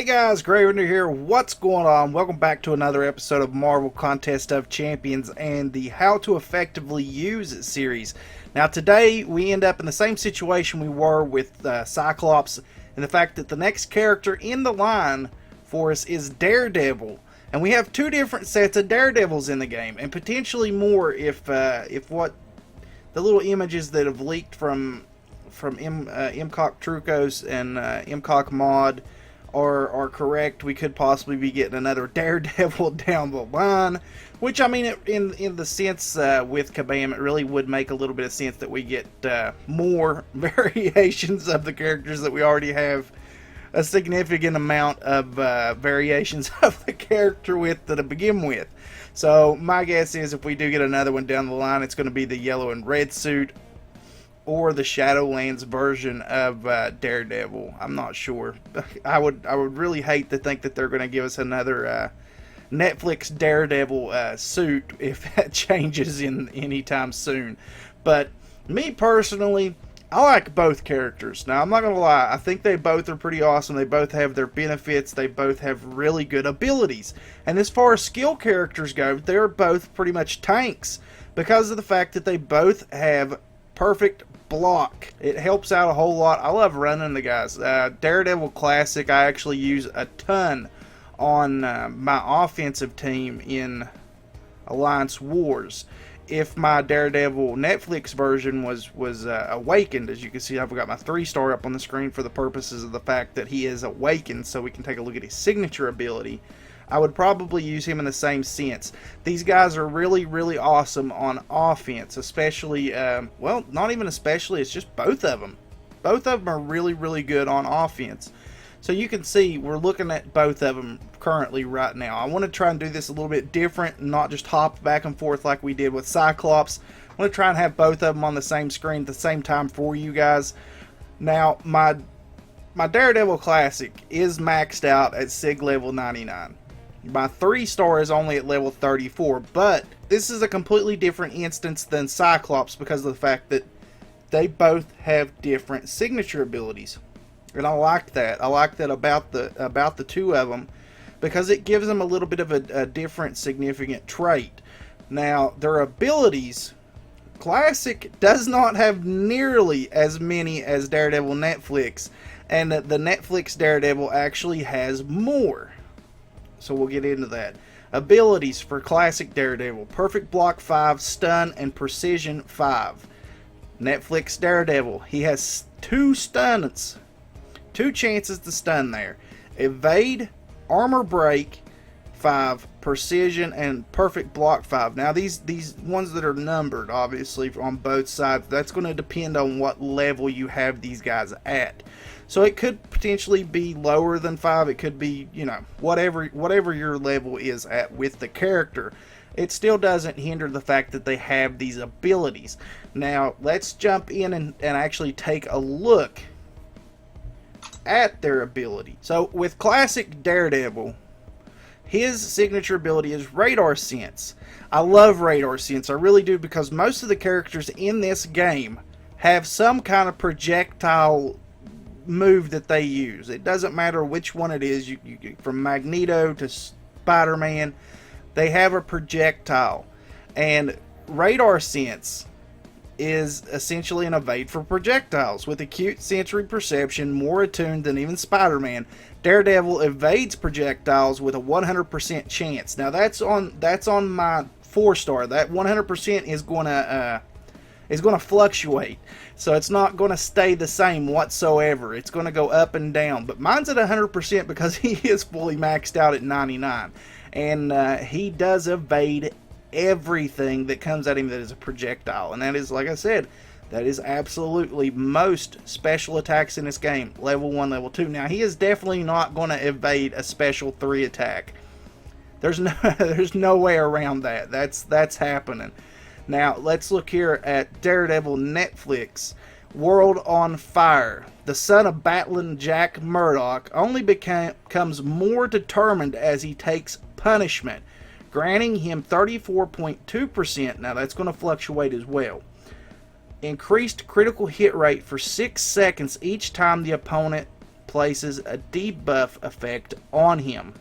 Hey guys, Gravender here. What's going on? Welcome back to another episode of Marvel Contest of Champions and the How to Effectively Use It series. Now today we end up in the same situation we were with Cyclops, and the fact that the next character in the line for us is Daredevil. And we have two different sets of Daredevils in the game, and potentially more if what the little images that have leaked from MCOC Trucos and MCOC Mod are correct. We could possibly be getting another Daredevil down the line, which, I mean, in the sense with Kabam, it really would make a little bit of sense that we get more variations of the characters that we already have a significant amount of variations of the character with to begin with. So my guess is if we do get another one down the line, it's going to be the yellow and red suit or the Shadowlands version of Daredevil. I'm not sure. I would really hate to think that they're going to give us another Netflix Daredevil suit if that changes in anytime soon. But me personally, I like both characters. Now, I'm not going to lie. I think they both are pretty awesome. They both have their benefits. They both have really good abilities. And as far as skill characters go, they're both pretty much tanks because of the fact that they both have perfect block. It helps out a whole lot. I love running the guys. Daredevil Classic I actually use a ton on my offensive team in Alliance Wars. If my Daredevil Netflix version was awakened, as you can see, I've got my 3-star up on the screen for the purposes of the fact that he is awakened, so we can take a look at his signature ability. I would probably use him in the same sense. These guys are really, really awesome on offense, especially, well, not even especially, it's just both of them. Both of them are really, really good on offense. So you can see we're looking at both of them currently right now. I want to try and do this a little bit different, not just hop back and forth like we did with Cyclops. I want to try and have both of them on the same screen at the same time for you guys. Now, my Daredevil Classic is maxed out at SIG level 99. My 3-star is only at level 34, but this is a completely different instance than Cyclops because of the fact that they both have different signature abilities. And I like that. I like that about the two of them because it gives them a little bit of a different significant trait. Now, their abilities, Classic does not have nearly as many as Daredevil Netflix, and the Netflix Daredevil actually has more. So we'll get into that. Abilities for Classic Daredevil: Perfect Block 5, Stun, and Precision 5. Netflix Daredevil, he has 2 stuns. 2 chances to stun there. Evade, Armor Break 5, Precision, and Perfect Block 5. Now these ones that are numbered, obviously, on both sides, that's going to depend on what level you have these guys at. So it could potentially be lower than 5. It could be, you know, whatever your level is at with the character. It still doesn't hinder the fact that they have these abilities. Now, let's jump in and actually take a look at their ability. So, with Classic Daredevil, his signature ability is Radar Sense. I love Radar Sense. I really do, because most of the characters in this game have some kind of projectile move that they use. It doesn't matter which one it is. You from Magneto to Spider-Man, they have a projectile, and Radar Sense is essentially an evade for projectiles. With acute sensory perception, more attuned than even Spider-Man, Daredevil evades projectiles with a 100% chance. Now that's on my 4-star. That 100% is going to fluctuate, so it's not going to stay the same whatsoever. It's going to go up and down. But mine's at 100% because he is fully maxed out at 99, and he does evade everything that comes at him that is a projectile. And that is, like I said, that is absolutely most special attacks in this game. Level 1, level 2. Now, he is definitely not going to evade a special 3 attack. There's no way around that. That's happening. Now, let's look here at Daredevil Netflix. World on Fire. The son of Battling Jack Murdock only becomes more determined as he takes punishment, granting him 34.2%. Now that's going to fluctuate as well. Increased critical hit rate for 6 seconds each time the opponent places a debuff effect on him.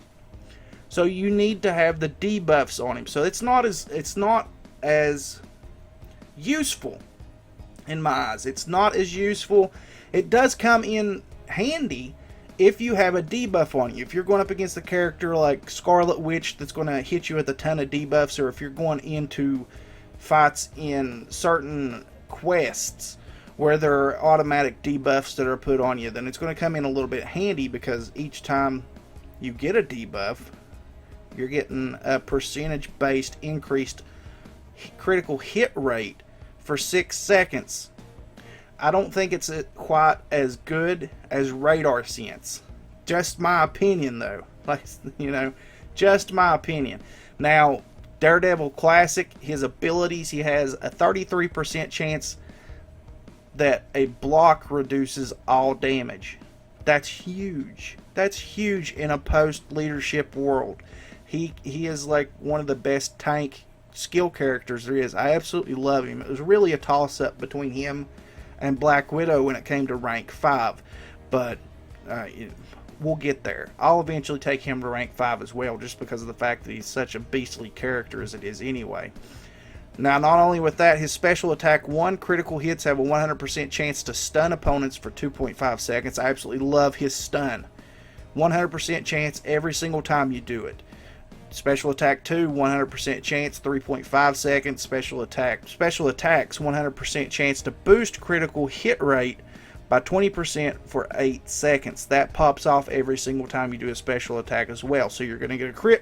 So you need to have the debuffs on him. So it's not as useful in my eyes. It's not as useful. It does come in handy if you have a debuff on you. If you're going up against a character like Scarlet Witch that's going to hit you with a ton of debuffs, or if you're going into fights in certain quests where there are automatic debuffs that are put on you, then it's going to come in a little bit handy, because each time you get a debuff, you're getting a percentage-based increased critical hit rate for 6 seconds. I don't think it's quite as good as Radar Sense. Just my opinion, though. Just my opinion. Now, Daredevil Classic, his abilities, he has a 33% chance that a block reduces all damage. That's huge. That's huge in a post-leadership world. He is like one of the best tank skill characters there is. I absolutely love him. It was really a toss-up between him and Black Widow when it came to rank 5. But we'll get there. I'll eventually take him to rank 5 as well, just because of the fact that he's such a beastly character as it is anyway. Now, not only with that, his special attack 1 critical hits have a 100% chance to stun opponents for 2.5 seconds. I absolutely love his stun. 100% chance every single time you do it. Special attack 2, 100% chance, 3.5 seconds. Special attacks, 100% chance to boost critical hit rate by 20% for 8 seconds. That pops off every single time you do a special attack as well. So you're going to get a crit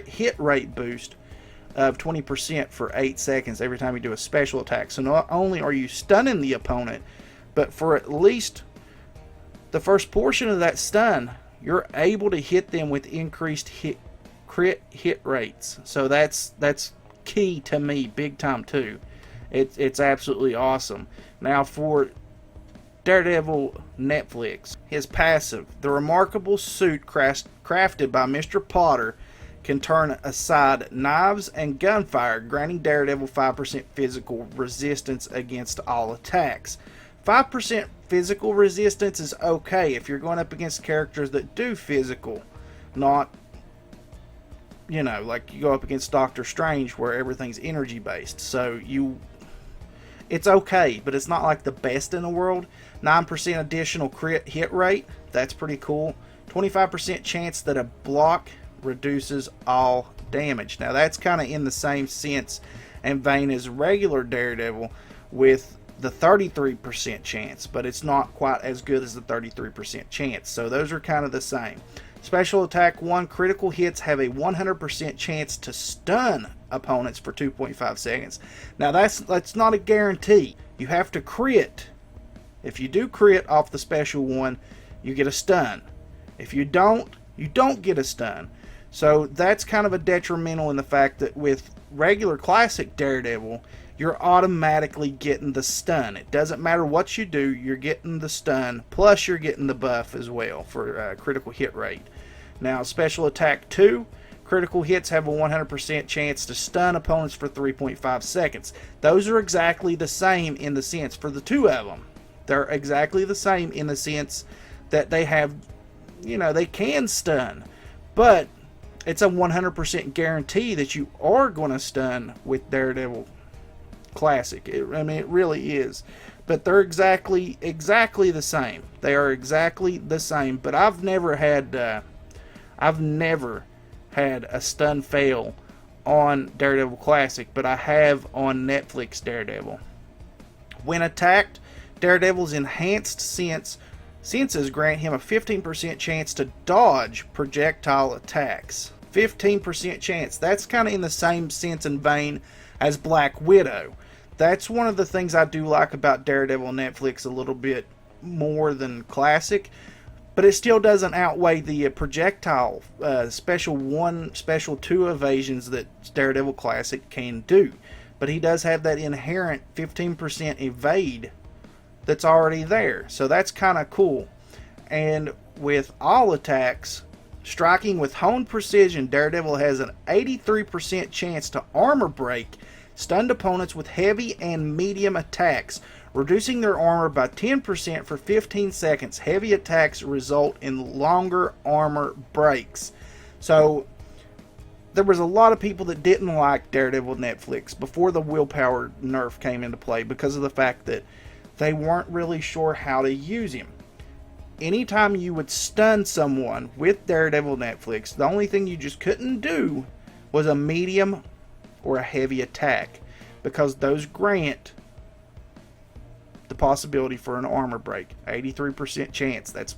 hit rate boost of 20% for 8 seconds every time you do a special attack. So not only are you stunning the opponent, but for at least the first portion of that stun, you're able to hit them with increased crit hit rates. So that's key to me, big time too. It's absolutely awesome. Now for Daredevil Netflix, his passive, the remarkable suit crafted by Mr. Potter can turn aside knives and gunfire, granting Daredevil 5% physical resistance against all attacks. 5% physical resistance is okay if you're going up against characters that do physical, not, like you go up against Doctor Strange where everything's energy based. So it's okay, but it's not like the best in the world. 9% additional crit hit rate, that's pretty cool. 25% chance that a block reduces all damage. Now that's kind of in the same sense and vein as regular Daredevil with the 33% chance, but it's not quite as good as the 33% chance. So those are kind of the same. Special attack 1 critical hits have a 100% chance to stun opponents for 2.5 seconds. Now that's not a guarantee. You have to crit. If you do crit off the special one, you get a stun. If you don't get a stun. So that's kind of a detrimental in the fact that with regular classic Daredevil, you're automatically getting the stun. It doesn't matter what you do, you're getting the stun, plus you're getting the buff as well for critical hit rate. Now, special attack 2, critical hits have a 100% chance to stun opponents for 3.5 seconds. Those are exactly the same in the sense, for the two of them, they're exactly the same in the sense that they have, they can stun, but it's a 100% guarantee that you are going to stun with Daredevil Classic. It really is. But they're exactly the same. They are exactly the same. But I've never had a stun fail on Daredevil Classic, but I have on Netflix Daredevil. When attacked, Daredevil's enhanced senses grant him a 15% chance to dodge projectile attacks. 15% chance. That's kind of in the same sense and vein as Black Widow. That's one of the things I do like about Daredevil Netflix a little bit more than Classic, but it still doesn't outweigh the projectile special 1, special 2 evasions that Daredevil Classic can do. But he does have that inherent 15% evade that's already there, so that's kind of cool. And with all attacks, striking with honed precision, Daredevil has an 83% chance to armor break Stunned opponents with heavy and medium attacks, reducing their armor by 10% for 15 seconds. Heavy attacks result in longer armor breaks. So there was a lot of people that didn't like Daredevil Netflix before the willpower nerf came into play because of the fact that they weren't really sure how to use him. Anytime you would stun someone with Daredevil Netflix, the only thing you just couldn't do was a medium or a heavy attack, because those grant the possibility for an armor break. 83% chance. That's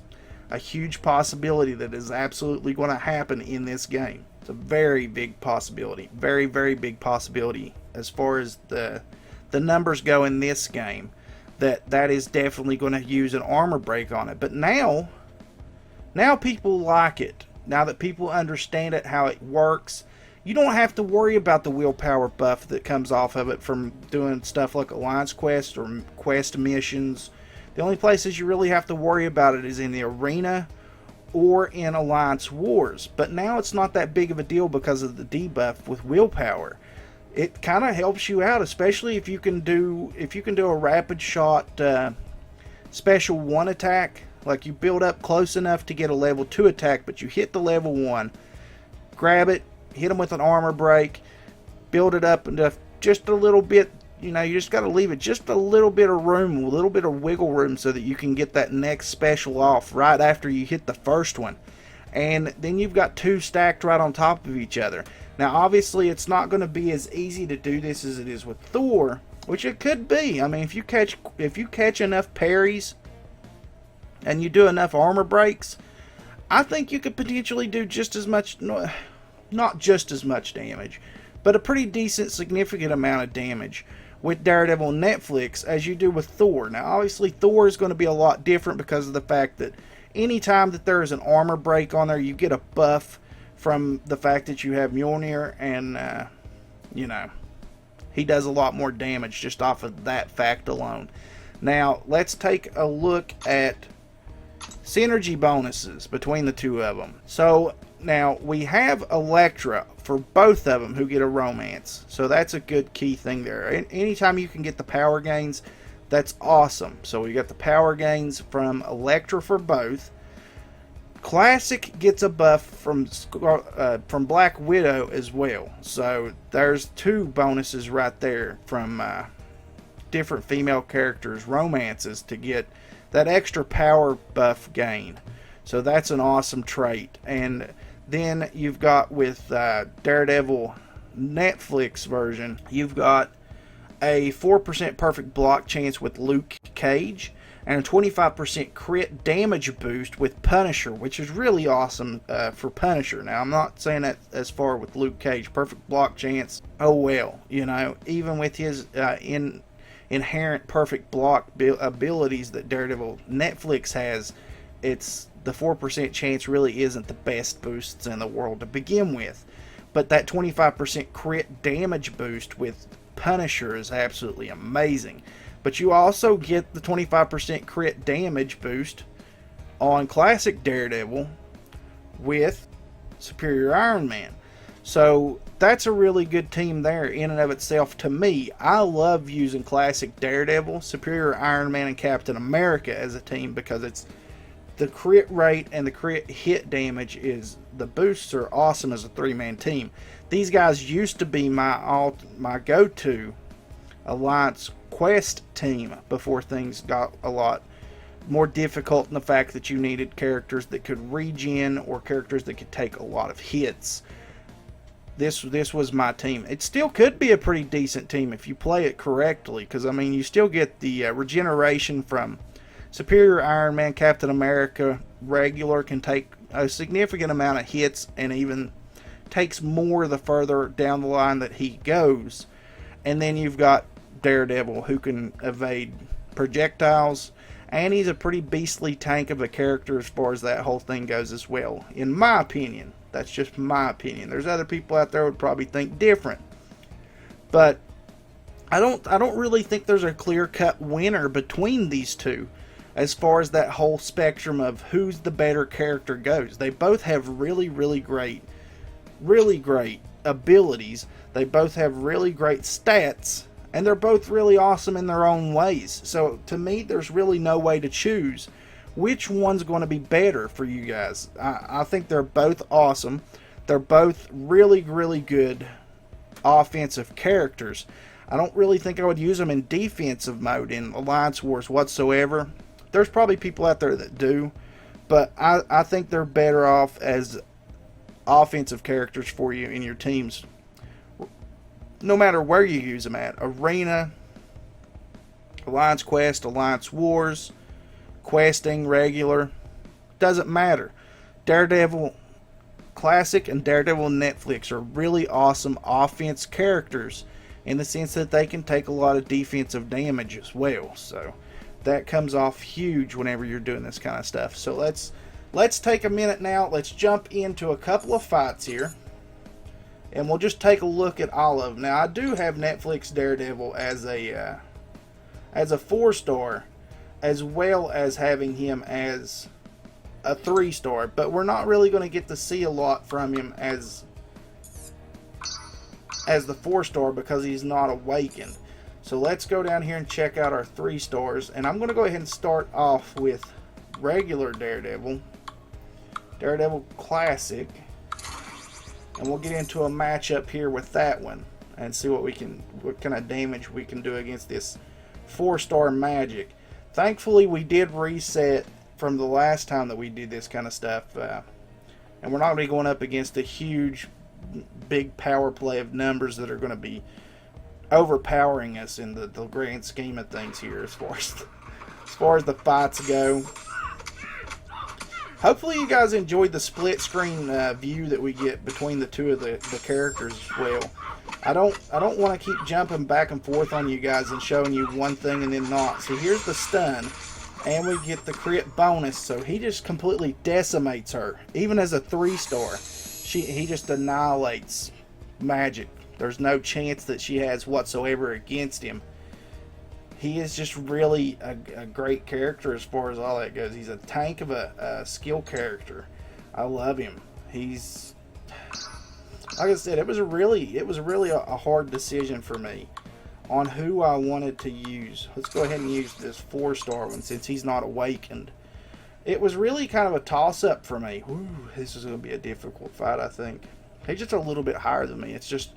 a huge possibility that is absolutely going to happen in this game. It's a very big possibility. Very, very big possibility as far as the numbers go in this game. That is definitely going to use an armor break on it. But now people like it. Now that people understand it, how it works, you don't have to worry about the willpower buff that comes off of it from doing stuff like Alliance Quest or Quest missions. The only places you really have to worry about it is in the arena or in Alliance Wars. But now it's not that big of a deal because of the debuff with willpower. It kind of helps you out, especially if you can do a rapid shot special 1 attack. Like you build up close enough to get a level 2 attack, but you hit the level 1, grab it, hit them with an armor break, build it up enough, just a little bit. You just got to leave it just a little bit of room, a little bit of wiggle room, so that you can get that next special off right after you hit the first one. And then you've got 2 stacked right on top of each other. Now, obviously, it's not going to be as easy to do this as it is with Thor, which it could be. I mean, if you catch enough parries and you do enough armor breaks, I think you could potentially do just as much, not just as much damage, but a pretty decent, significant amount of damage with Daredevil Netflix as you do with Thor. Now, obviously, Thor is going to be a lot different because of the fact that anytime that there is an armor break on there, you get a buff from the fact that you have Mjolnir, and he does a lot more damage just off of that fact alone. Now, let's take a look at synergy bonuses between the two of them. So, now we have Elektra for both of them who get a romance. So that's a good key thing there. Anytime you can get the power gains, that's awesome. So we got the power gains from Elektra for both. Classic gets a buff from Black Widow as well. So there's 2 bonuses right there from different female characters' romances to get that extra power buff gain. So that's an awesome trait. And then you've got with Daredevil Netflix version, you've got a 4% perfect block chance with Luke Cage, and a 25% crit damage boost with Punisher, which is really awesome for Punisher. Now, I'm not saying that as far with Luke Cage. Perfect block chance, oh well. Even with his inherent perfect block abilities that Daredevil Netflix has, the 4% chance really isn't the best boosts in the world to begin with. But that 25% crit damage boost with Punisher is absolutely amazing. But you also get the 25% crit damage boost on Classic Daredevil with Superior Iron Man. So that's a really good team there in and of itself to me. I love using Classic Daredevil, Superior Iron Man, and Captain America as a team because it's the crit rate and the crit hit damage the boosts are awesome as a 3-man team. These guys used to be my go-to Alliance Quest team before things got a lot more difficult in the fact that you needed characters that could regen or characters that could take a lot of hits. This was my team. It still could be a pretty decent team if you play it correctly, because I mean you still get the regeneration from Superior Iron Man. Captain America regular can take a significant amount of hits and even takes more the further down the line that he goes. And then you've got Daredevil, who can evade projectiles, and he's a pretty beastly tank of a character as far as that whole thing goes as well, in my opinion. That's just my opinion. There's other people out there who would probably think different, but I don't really think there's a clear-cut winner between these two as far as that whole spectrum of who's the better character goes. They both have really great abilities They both have really great stats, and they're both really awesome in their own ways. So to me, there's really no way to choose which one's going to be better for you guys. I think they're both awesome. They're both really, really good offensive characters. I don't really think I would use them in defensive mode in Alliance Wars whatsoever. There's probably people out there that do, but I think they're better off as offensive characters for you in your teams, no matter where you use them at. Arena, Alliance Quest, Alliance Wars, questing, regular, doesn't matter. Daredevil Classic and Daredevil Netflix are really awesome offense characters in the sense that they can take a lot of defensive damage as well. So that comes off huge whenever you're doing this kind of stuff. So let's take a minute now. Let's jump into a couple of fights here, and we'll just take a look at all of them. Now, I do have Netflix Daredevil as a 4-star, as well as having him as a 3-star, but we're not really going to get to see a lot from him as the 4-star because he's not awakened. So let's go down here and check out our 3-stars, and I'm going to go ahead and start off with regular Daredevil, Daredevil Classic, and we'll get into a matchup here with that one and see what kind of damage we can do against this 4-star magic. Thankfully, we did reset from the last time that we did this kind of stuff, and we're not going to be going up against a huge, big power play of numbers that are going to be overpowering us in the grand scheme of things here as far as the fights go. Hopefully you guys enjoyed the split screen view that we get between the two of the characters as well. I don't want to keep jumping back and forth on you guys and showing you one thing and then not. So here's the stun, and we get the crit bonus. So he just completely decimates her. Even as a 3-star, he just annihilates magic. There's no chance that she has whatsoever against him. He is just really a great character as far as all that goes. He's a tank of a skill character. I love him. He's, like I said, it was really a hard decision for me on who I wanted to use. Let's go ahead and use this 4-star one since he's not awakened. It was really kind of a toss-up for me. Ooh, this is going to be a difficult fight, I think. He's just a little bit higher than me. It's just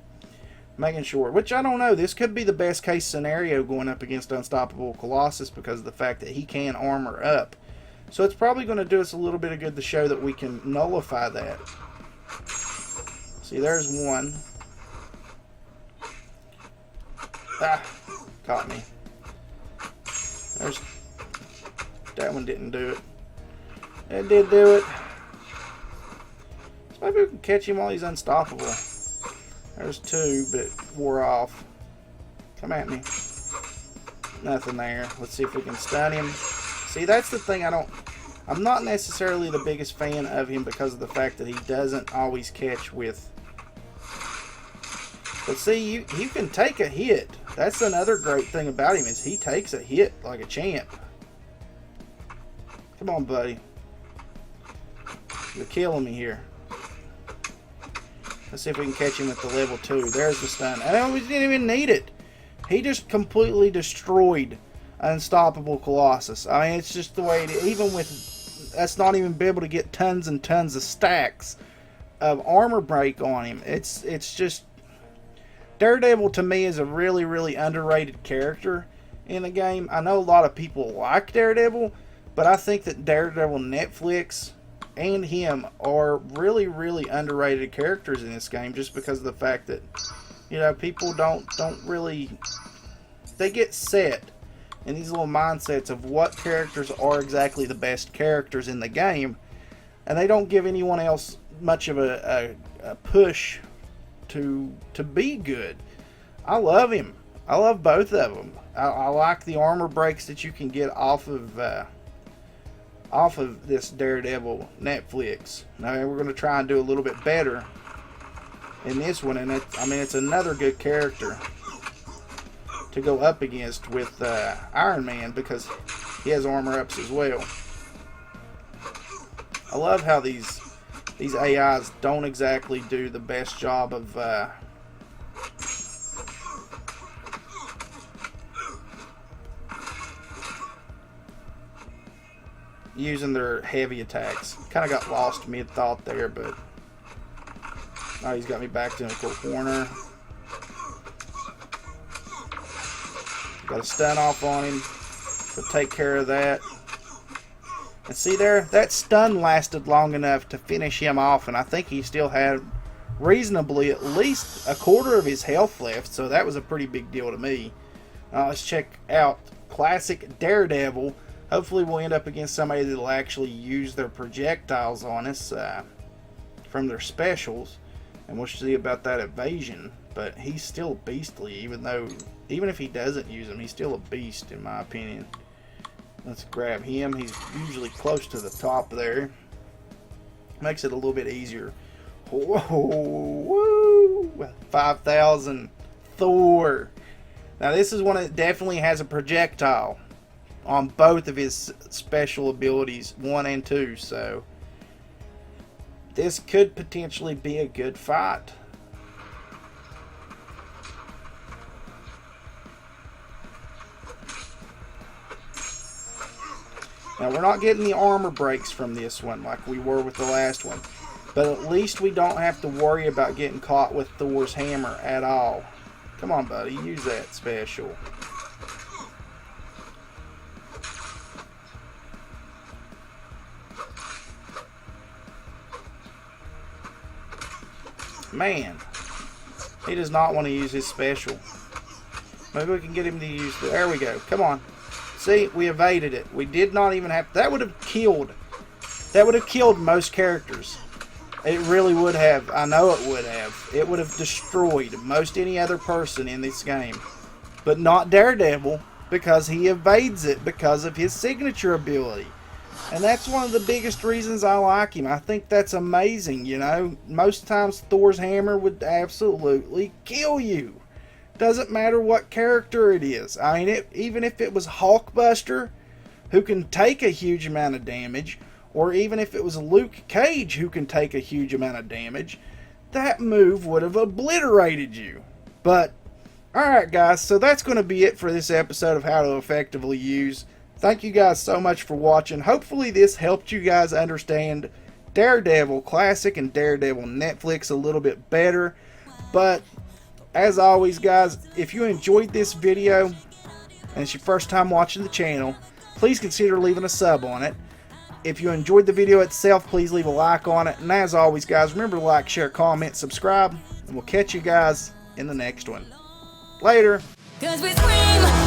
making sure, which I don't know. This could be the best case scenario going up against Unstoppable Colossus because of the fact that he can armor up. So it's probably going to do us a little bit of good to show that we can nullify that. See, there's one. Ah, caught me. That one didn't do it. It did do it. So maybe we can catch him while he's unstoppable. There's 2, but it wore off. Come at me. Nothing there. Let's see if we can stun him. See, that's the thing I'm not necessarily the biggest fan of him because of the fact that he doesn't always catch with. But see, you can take a hit. That's another great thing about him is he takes a hit like a champ. Come on, buddy. You're killing me here. Let's see if we can catch him at the level 2. There's the stun. And we didn't even need it. He just completely destroyed Unstoppable Colossus. I mean, it's just the way it is. Even with us not even be able to get tons and tons of stacks of armor break on him. It's just... Daredevil to me is a really, really underrated character in the game. I know a lot of people like Daredevil, but I think that Daredevil Netflix and him are really, really underrated characters in this game just because of the fact that, you know, people don't really, they get set in these little mindsets of what characters are exactly the best characters in the game, and they don't give anyone else much of a push to be good. I love him. I love both of them. I like the armor breaks that you can get off of this Daredevil Netflix. Now we're going to try and do a little bit better in this one, and it's another good character to go up against with Iron Man because he has armor ups as well. I love how these AIs don't exactly do the best job of using their heavy attacks. Kind of got lost mid-thought there, but... Oh, he's got me backed in a corner. Got a stun off on him. So take care of that. And see there, that stun lasted long enough to finish him off, and I think he still had reasonably at least a quarter of his health left, so that was a pretty big deal to me. Let's check out Classic Daredevil. Hopefully we'll end up against somebody that will actually use their projectiles on us from their specials, and we'll see about that evasion. But he's still beastly, even if he doesn't use them, he's still a beast in my opinion. Let's grab him. He's usually close to the top there. Makes it a little bit easier. Whoa, woo! 5,000 Thor. Now this is one that definitely has a projectile on both of his special abilities, 1 and 2. So this could potentially be a good fight. Now, we're not getting the armor breaks from this one like we were with the last one. But at least we don't have to worry about getting caught with Thor's hammer at all. Come on, buddy. Use that special. Man. He does not want to use his special. Maybe we can get him to use the... There we go. Come on. See, we evaded it. We did not even have... That would have killed most characters. It really would have. I know it would have. It would have destroyed most any other person in this game. But not Daredevil, because he evades it because of his signature ability. And that's one of the biggest reasons I like him. I think that's amazing, you know. Most times Thor's hammer would absolutely kill you. Doesn't matter what character it is. I mean, even if it was Hulkbuster, who can take a huge amount of damage, or even if it was Luke Cage, who can take a huge amount of damage, that move would have obliterated you. But, alright guys, so that's going to be it for this episode of How to Effectively Use. Thank you guys so much for watching. Hopefully this helped you guys understand Daredevil Classic and Daredevil Netflix a little bit better. But... as always guys, if you enjoyed this video and it's your first time watching the channel, please consider leaving a sub on it. If you enjoyed the video itself, please leave a like on it. And as always guys, remember to like, share, comment, subscribe, and we'll catch you guys in the next one. Later. 'Cause we scream